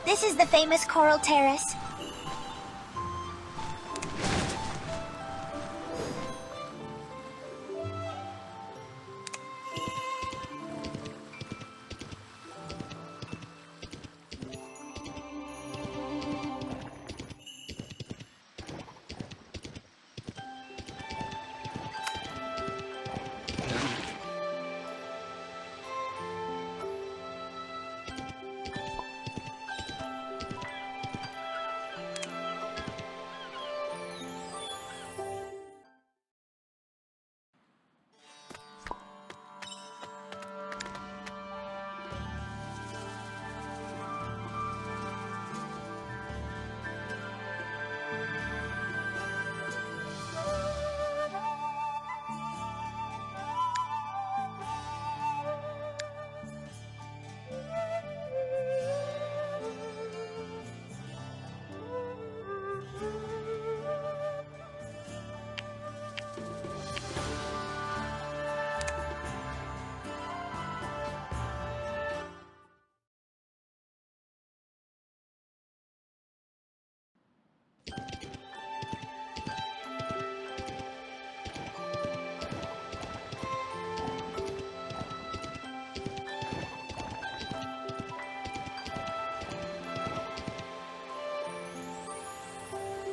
This is the famous Coral Terrace.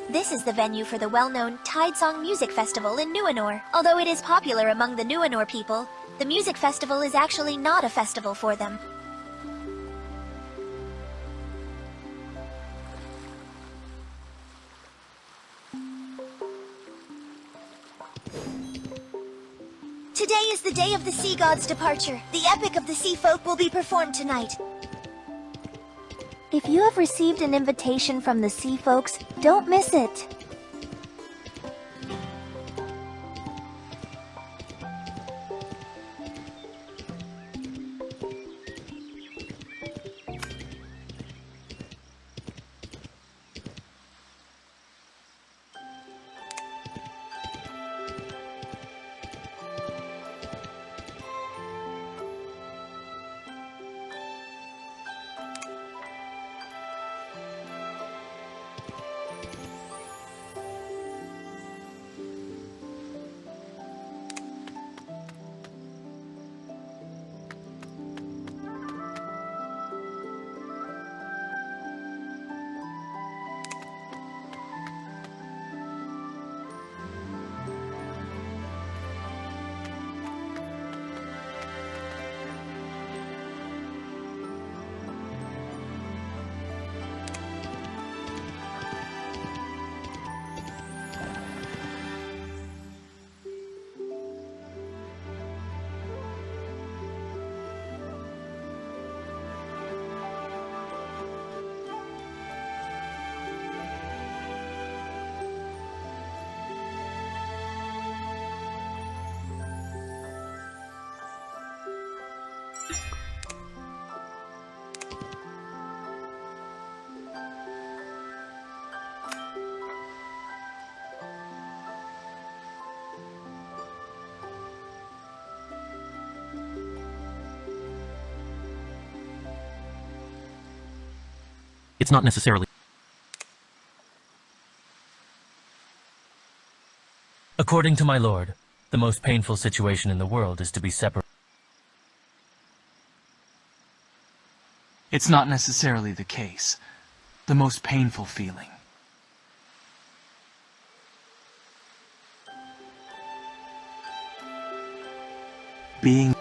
This is the venue for the well-known Tidesong Music Festival in Nuenor. Although it is popular among the Nuenor people, the music festival is actually not a festival for them. Today is the day of the sea god's departure. The epic of the sea folk will be performed tonight. If you have received an invitation from the sea folks, don't miss it. It's not necessarily. According to my lord, the most painful situation in the world is to be separated. It's not necessarily the case. The most painful feeling. Being...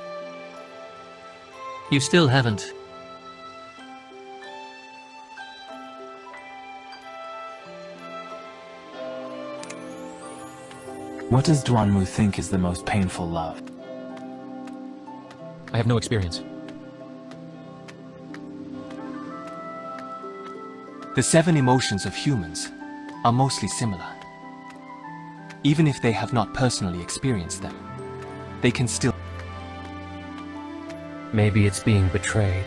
You still haven't. What does Duanmu think is the most painful love? I have no experience. The 7 emotions of humans are mostly similar. Even if they have not personally experienced them, they can still... Maybe it's being betrayed.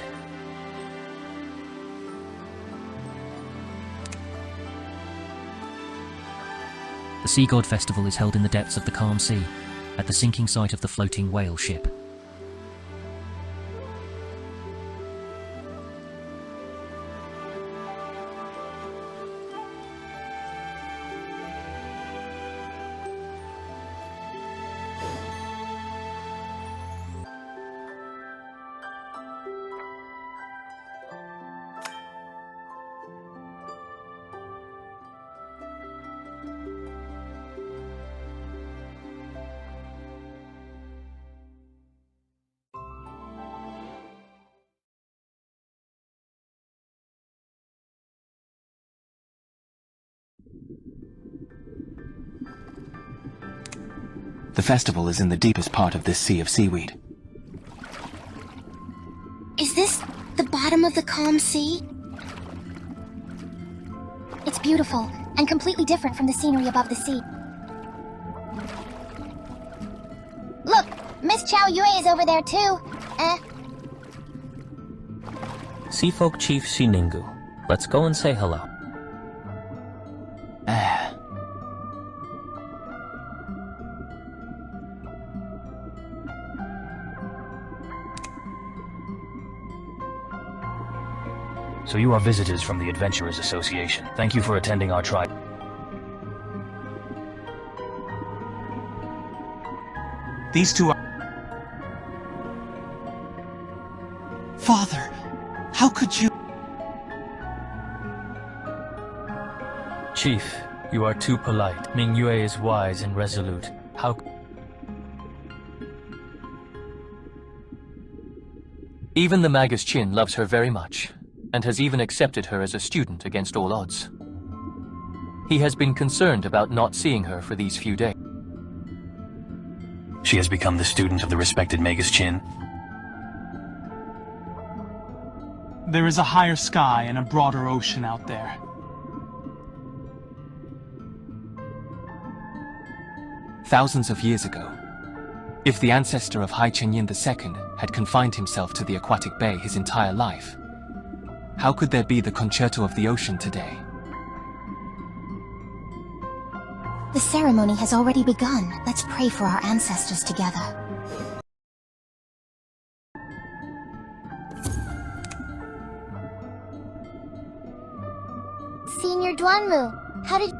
The Sea God Festival is held in the depths of the calm sea, at the sinking site of the floating whale ship. The festival is in the deepest part of this sea of seaweed. Is this the bottom of the calm sea? It's beautiful and completely different from the scenery above the sea. Look, Miss Chow Yue is over there too. Sea Folk Chief Shiningu. Let's go and say hello. So you are visitors from the Adventurers Association. Thank you for attending our tribe. These two are... Father, how could you... Chief, you are too polite. Mingyue is wise and resolute. How... Even the Magus Qin loves her very much, and has even accepted her as a student against all odds. He has been concerned about not seeing her for these few days. She has become the student of the respected Magus Qin. There is a higher sky and a broader ocean out there. Thousands of years ago, if the ancestor of Hai Chenyin II had confined himself to the aquatic bay his entire life, how could there be the concerto of the ocean today? The ceremony has already begun. Let's pray for our ancestors together. Senior Duanmu, how did...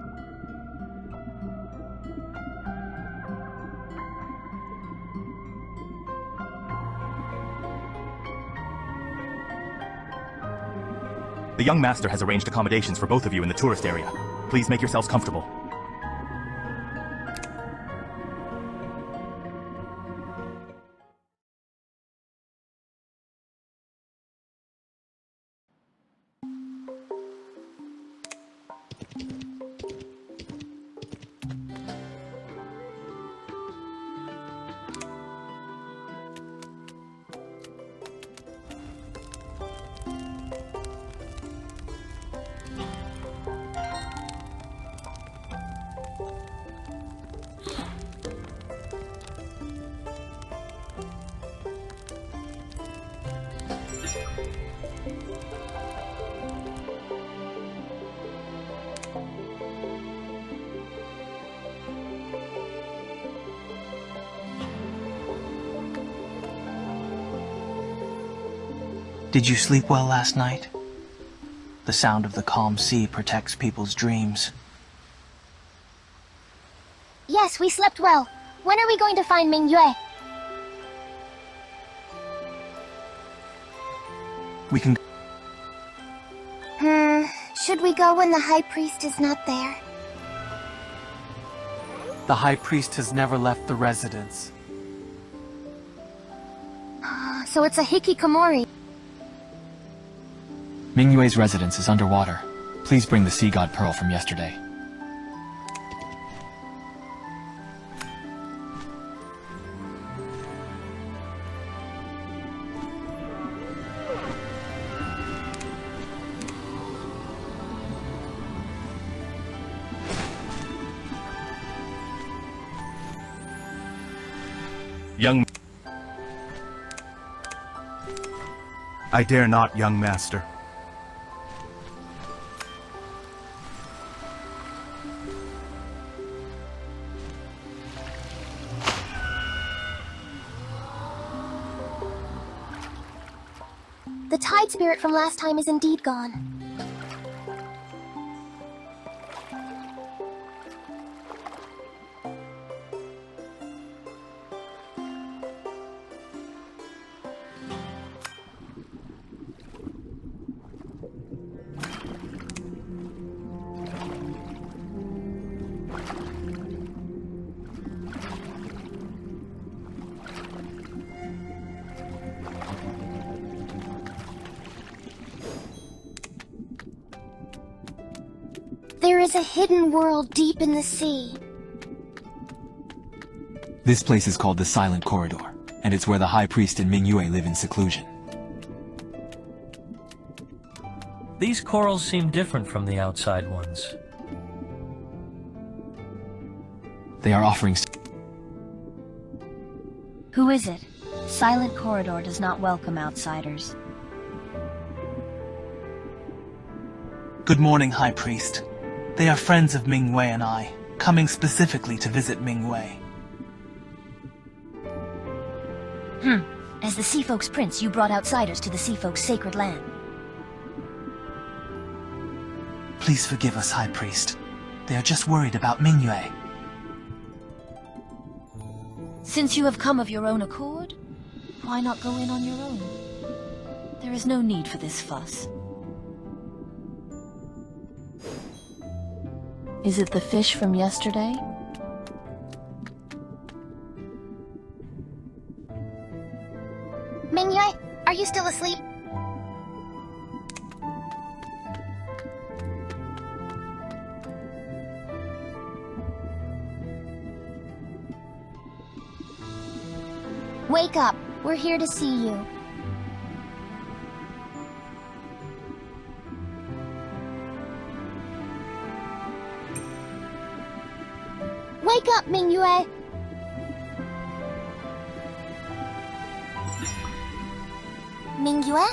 The young master has arranged accommodations for both of you in the tourist area. Please make yourselves comfortable. Did you sleep well last night? The sound of the calm sea protects people's dreams. Yes, we slept well. When are we going to find Mingyue? We can... Should we go when the High Priest is not there? The High Priest has never left the residence. So it's a hikikomori. Mingyue's residence is underwater. Please bring the sea god pearl from yesterday. Young... I dare not, young master. The tide spirit from last time is indeed gone. There is a hidden world deep in the sea. This place is called the Silent Corridor, and it's where the High Priest and Ming Yue live in seclusion. These corals seem different from the outside ones. They are offering... Who is it? Silent Corridor does not welcome outsiders. Good morning, High Priest. They are friends of Ming Wei and I, coming specifically to visit Ming Wei. As the Sea Folk's prince, you brought outsiders to the Sea Folk's sacred land. Please forgive us, High Priest. They are just worried about Ming Yue. Since you have come of your own accord, why not go in on your own? There is no need for this fuss. Is it the fish from yesterday? Ming Yue, are you still asleep? Wake up. We're here to see you. Wake up, Ming Yue. Ming Yue?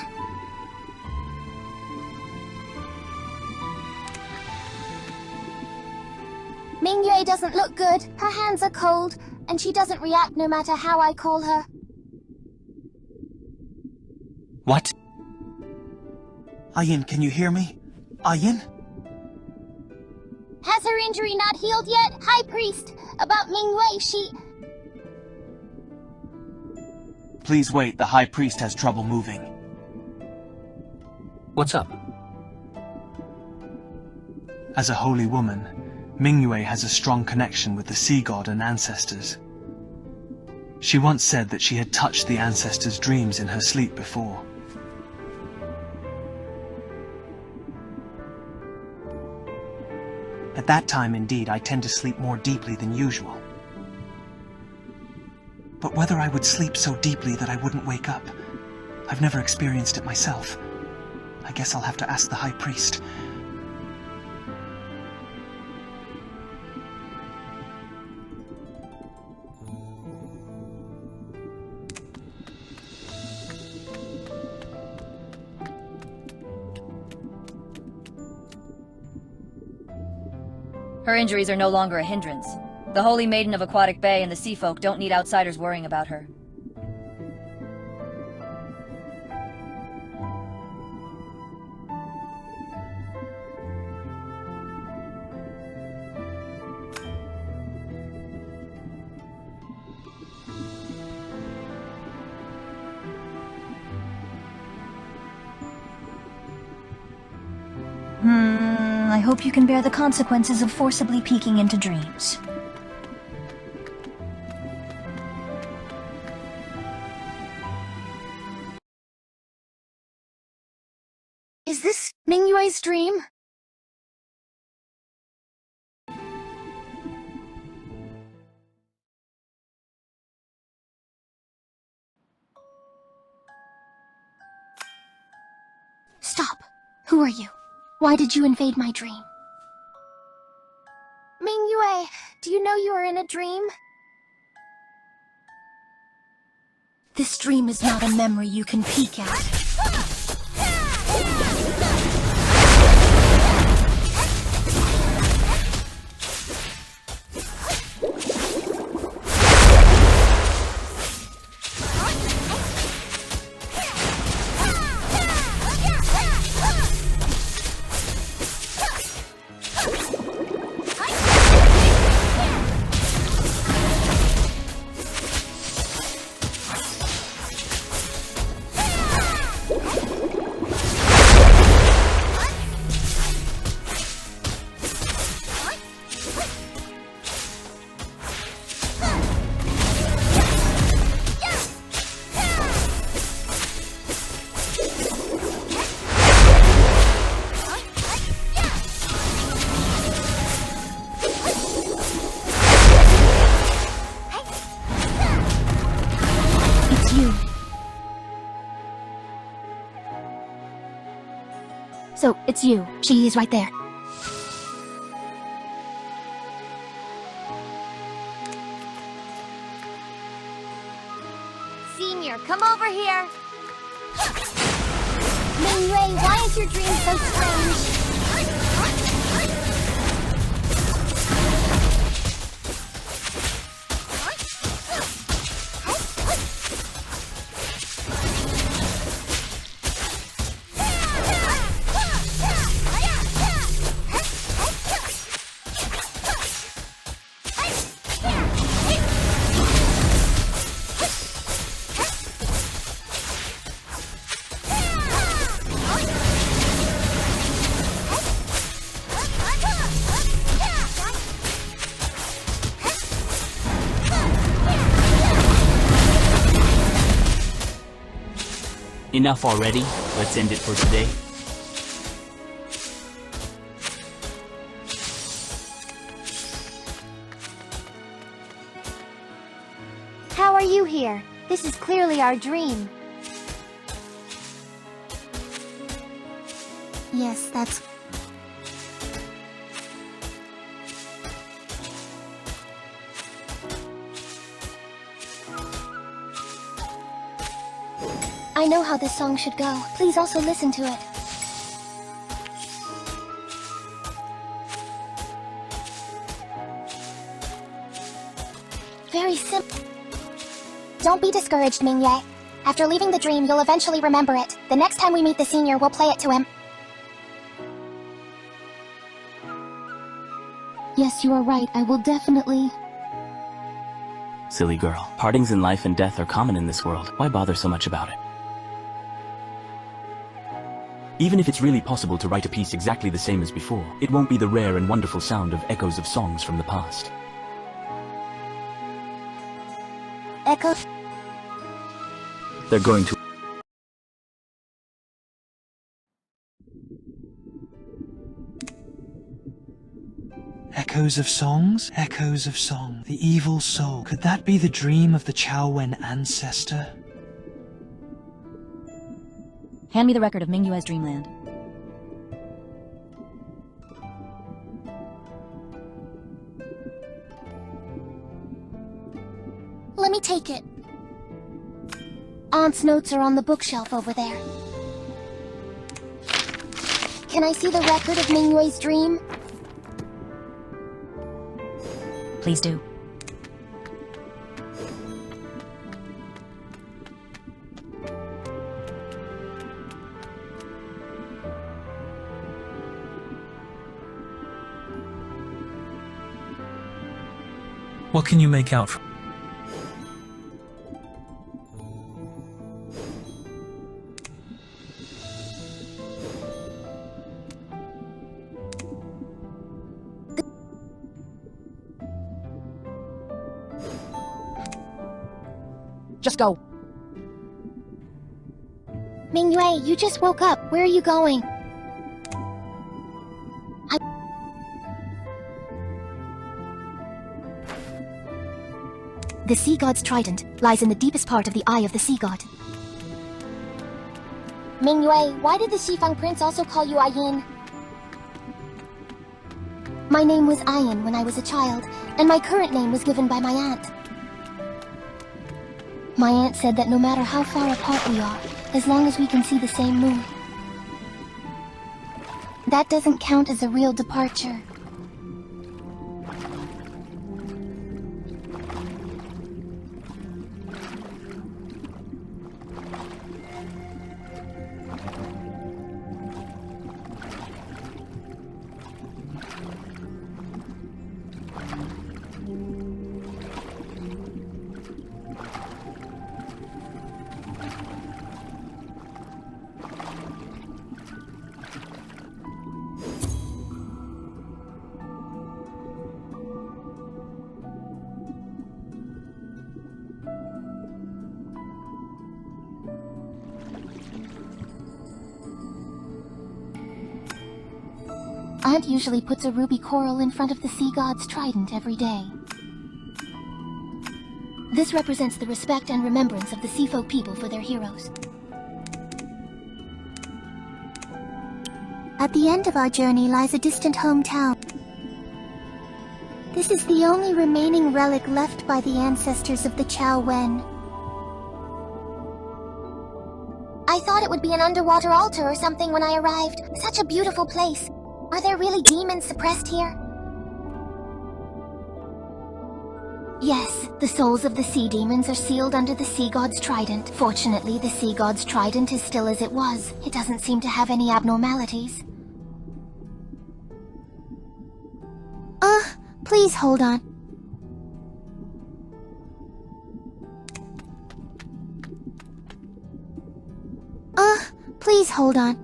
Ming Yue doesn't look good. Her hands are cold, and she doesn't react no matter how I call her. What? Ayin, can you hear me? Ayin? Has her injury not healed yet? High Priest, about Ming Wei, she... Please wait, the High Priest has trouble moving. What's up? As a holy woman, Ming Yue has a strong connection with the sea god and ancestors. She once said that she had touched the ancestors' dreams in her sleep before. At that time, indeed, I tend to sleep more deeply than usual. But whether I would sleep so deeply that I wouldn't wake up, I've never experienced it myself. I guess I'll have to ask the High Priest. Her injuries are no longer a hindrance. The Holy Maiden of Aquatic Bay and the Sea Folk don't need outsiders worrying about her. I hope you can bear the consequences of forcibly peeking into dreams. Is this Ming Yue's dream? Stop. Who are you? Why did you invade my dream? Ming Yue, do you know you are in a dream? This dream is not a memory you can peek at. So, it's you. She is right there. Senior, come over here! Mingyue, why is your dream so strange? Enough already. Let's end it for today. How are you here? This is clearly our dream. Yes, that's... I know how this song should go. Please also listen to it. Very simple. Don't be discouraged, Mingyue. After leaving the dream, you'll eventually remember it. The next time we meet the senior, we'll play it to him. Yes, you are right. I will definitely... Silly girl. Partings in life and death are common in this world. Why bother so much about it? Even if it's really possible to write a piece exactly the same as before, it won't be the rare and wonderful sound of echoes of songs from the past. Echo... They're going to... Echoes of songs? Echoes of song. The evil soul. Could that be the dream of the Chaowen ancestor? Hand me the record of Mingyue's Dreamland. Let me take it. Aunt's notes are on the bookshelf over there. Can I see the record of Mingyue's dream? Please do. What can you make out from? Just go. Mingyue, you just woke up. Where are you going? The sea god's trident lies in the deepest part of the eye of the sea god. Mingyue, why did the Xifang prince also call you Ayin? My name was Ayin when I was a child, and my current name was given by my aunt. My aunt said that no matter how far apart we are, as long as we can see the same moon, that doesn't count as a real departure. Aunt usually puts a ruby coral in front of the sea god's trident every day. This represents the respect and remembrance of the sea folk people for their heroes. At the end of our journey lies a distant hometown. This is the only remaining relic left by the ancestors of the Chao Wen. I thought it would be an underwater altar or something when I arrived. Such a beautiful place. Are there really demons suppressed here? Yes, the souls of the sea demons are sealed under the sea god's trident. Fortunately, the sea god's trident is still as it was. It doesn't seem to have any abnormalities. Please hold on. Please hold on.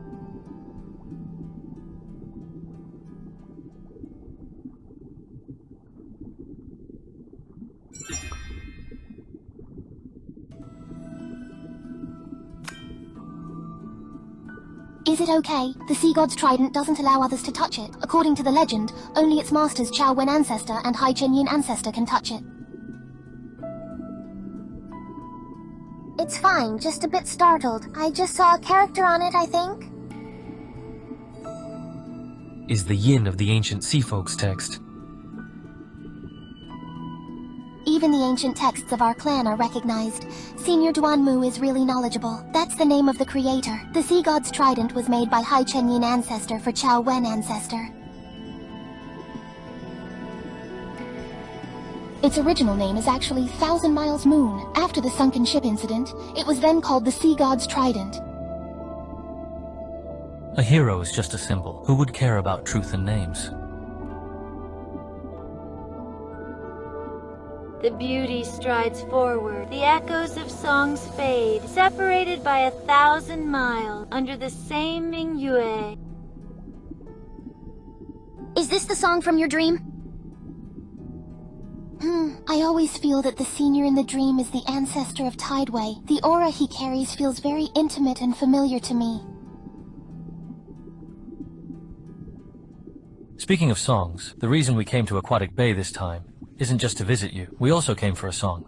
Is it okay? The sea god's trident doesn't allow others to touch it. According to the legend, only its master's Chao Wen ancestor and Hai Chenyin ancestor can touch it. It's fine, just a bit startled. I just saw a character on it, I think. Is the yin of the ancient sea folks text. Even the ancient texts of our clan are recognized. Senior Duanmu is really knowledgeable. That's the name of the creator. The sea god's trident was made by Hai Chenyin ancestor for Chao Wen ancestor. Its original name is actually Thousand Miles Moon. After the sunken ship incident, it was then called the Sea God's Trident. A hero is just a symbol. Who would care about truth and names? The beauty strides forward. The echoes of songs fade, separated by 1,000 miles under the same Mingyue. Is this the song from your dream? I always feel that the senior in the dream is the ancestor of Tideway. The aura he carries feels very intimate and familiar to me. Speaking of songs, the reason we came to Aquatic Bay this time isn't just to visit you. We also came for a song.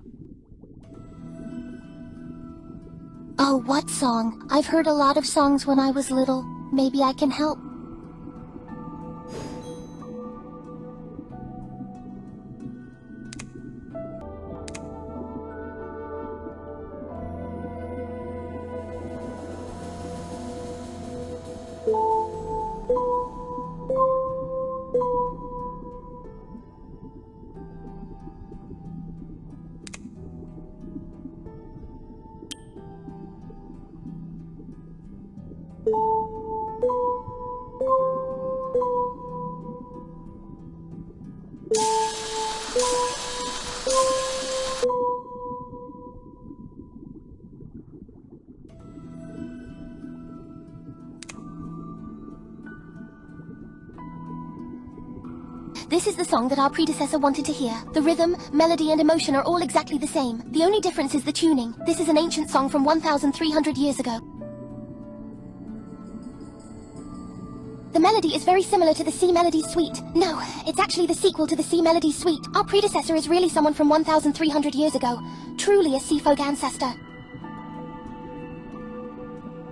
Oh, what song? I've heard a lot of songs when I was little. Maybe I can help. This is the song that our predecessor wanted to hear. The rhythm, melody, and emotion are all exactly the same. The only difference is the tuning. This is an ancient song from 1,300 years ago. The melody is very similar to the Sea Melody Suite. No, it's actually the sequel to the Sea Melody Suite. Our predecessor is really someone from 1,300 years ago. Truly a sea folk ancestor.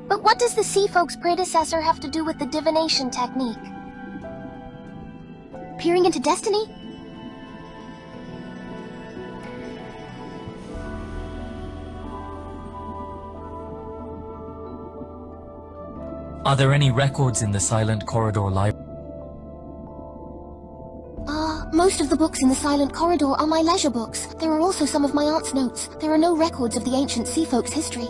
But what does the sea folk's predecessor have to do with the divination technique? Peering into destiny? Are there any records in the Silent Corridor library? Most of the books in the Silent Corridor are my leisure books. There are also some of my aunt's notes. There are no records of the ancient sea folk's history.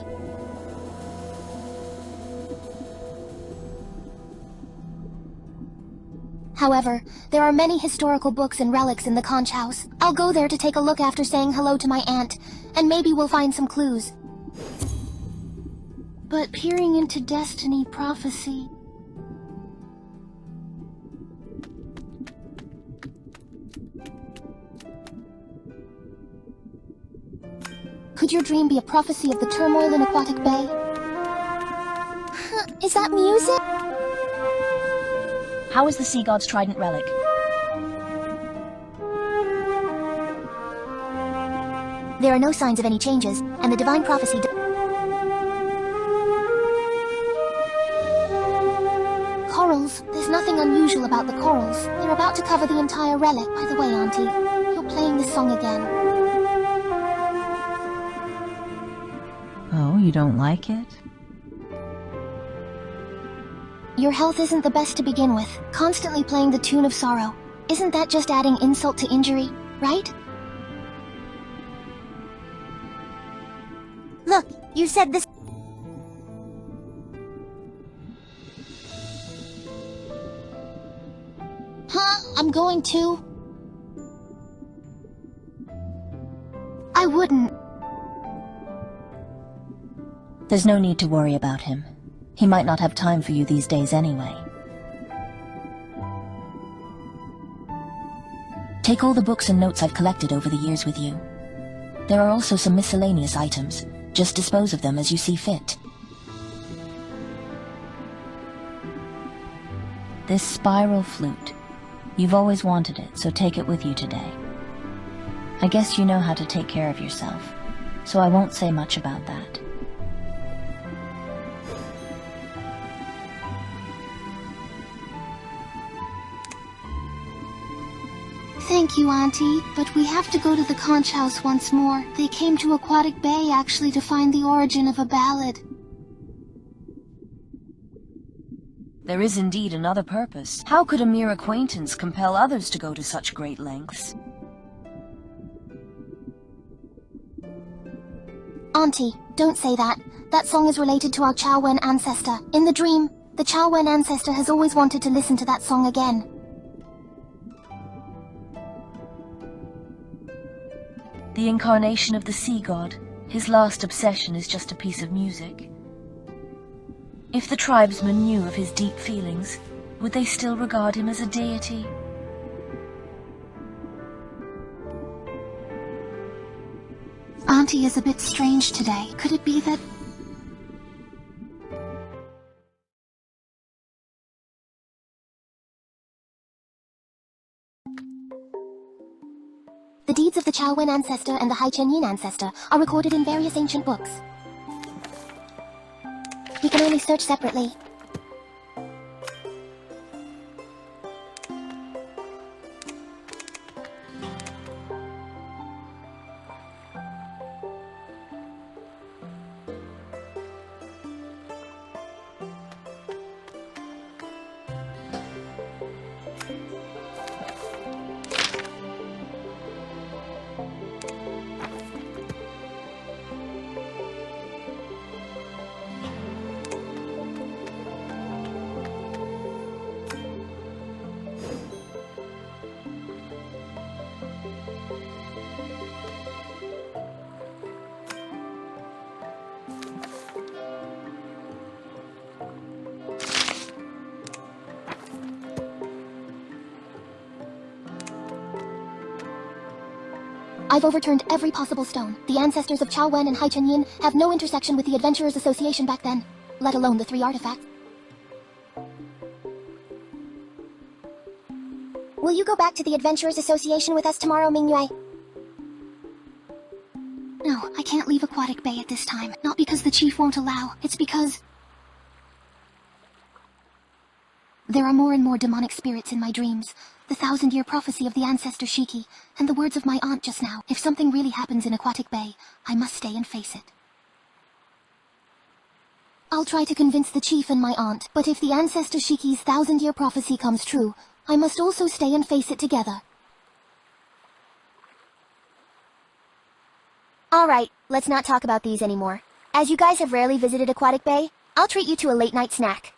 However, there are many historical books and relics in the conch house. I'll go there to take a look after saying hello to my aunt, and maybe we'll find some clues. But peering into destiny prophecy... Could your dream be a prophecy of the turmoil in Aquatic Bay? Is that music? How is the Sea God's Trident relic? There are no signs of any changes, and the divine prophecy... Corals, nothing unusual about the corals. They're about to cover the entire relic. By the way, Auntie, you're playing this song again. Oh, you don't like it? Your health isn't the best to begin with. Constantly playing the tune of sorrow. Isn't that just adding insult to injury, right? Look, you said this. Huh? I'm going to. I wouldn't. There's no need to worry about him. He might not have time for you these days anyway. Take all the books and notes I've collected over the years with you. There are also some miscellaneous items. Just dispose of them as you see fit. This spiral flute. You've always wanted it, so take it with you today. I guess you know how to take care of yourself, so I won't say much about that. Thank you, Auntie, but we have to go to the conch house once more. They came to Aquatic Bay actually to find the origin of a ballad. There is indeed another purpose. How could a mere acquaintance compel others to go to such great lengths? Auntie, don't say that. That song is related to our Chow-Wen ancestor. In the dream, the Chow-Wen ancestor has always wanted to listen to that song again. The incarnation of the sea god. His last obsession is just a piece of music. If the tribesmen knew of his deep feelings, would they still regard him as a deity? Auntie is a bit strange today. Could it be that... The deeds of the Chow-Wen ancestor and the Hai Chen-Yin ancestor are recorded in various ancient books. We can only search separately. I've overturned every possible stone. The ancestors of Chow-Wen and Hai Chen-Yin have no intersection with the Adventurers Association back then, let alone the 3 artifacts. Will you go back to the Adventurers Association with us tomorrow, Mingyue? No, I can't leave Aquatic Bay at this time. Not because the chief won't allow, it's because... there are more and more demonic spirits in my dreams. The 1,000-year prophecy of the ancestor Shiki, and the words of my aunt just now. If something really happens in Aquatic Bay, I must stay and face it. I'll try to convince the chief and my aunt, but if the ancestor Shiki's 1,000-year prophecy comes true, I must also stay and face it together. Alright, let's not talk about these anymore. As you guys have rarely visited Aquatic Bay, I'll treat you to a late-night snack.